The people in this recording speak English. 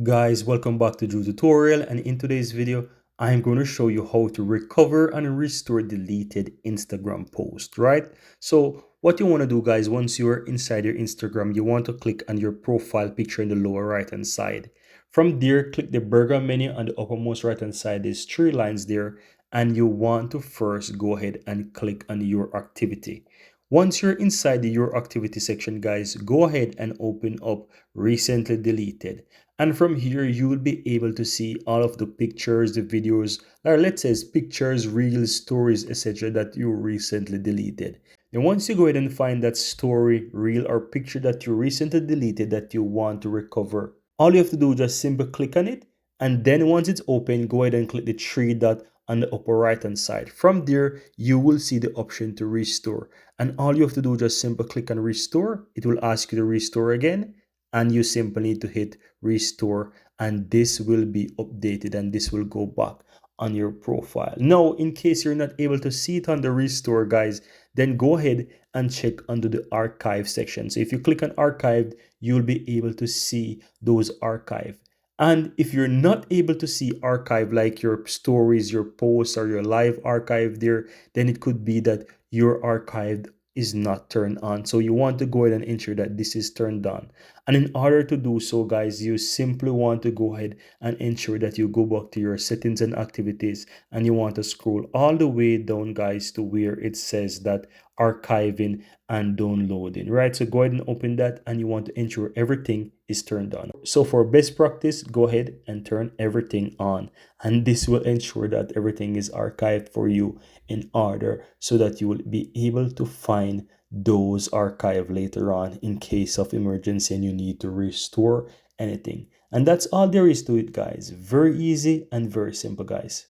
Guys, welcome back to Drew Tutorial, and in today's video I'm going to show you how to recover and restore deleted Instagram post, right? So what you want to do, guys, once you're inside your Instagram, you want to click on your profile picture in the lower right hand side. From there, click the burger menu on the uppermost right hand side. There's three lines there, and you want to first go ahead and click on your activity. Once you're inside the your activity section, guys, go ahead and open up recently deleted, and from here you will be able to see all of the pictures, the videos, or let's say pictures, reels, stories, etc. that you recently deleted. Then once you go ahead and find that story, reel, or picture that you recently deleted that you want to recover, all you have to do is just simply click on it, and then once it's open, go ahead and click the three dot on the upper right hand side. From there you will see the option to restore, and all you have to do is just simply click on restore. It will ask you to restore again, and you simply need to hit restore, and this will be updated and this will go back on your profile. Now, in case you're not able to see it on the restore, guys, then go ahead and check under the archive section. So if you click on archived, you'll be able to see those archive. And if you're not able to see archive, like your stories, your posts, or your live archive there, then it could be that your archived is not turned on. So you want to go ahead and ensure that this is turned on. And in order to do so, guys, you simply want to go ahead and ensure that you go back to your settings and activities, and you want to scroll all the way down, guys, to where it says that archiving and downloading, right? So go ahead and open that, and you want to ensure everything is turned on. So for best practice, go ahead and turn everything on, and this will ensure that everything is archived for you in order so that you will be able to find those archive later on in case of emergency and you need to restore anything. And that's all there is to it, guys. Very easy and very simple, guys.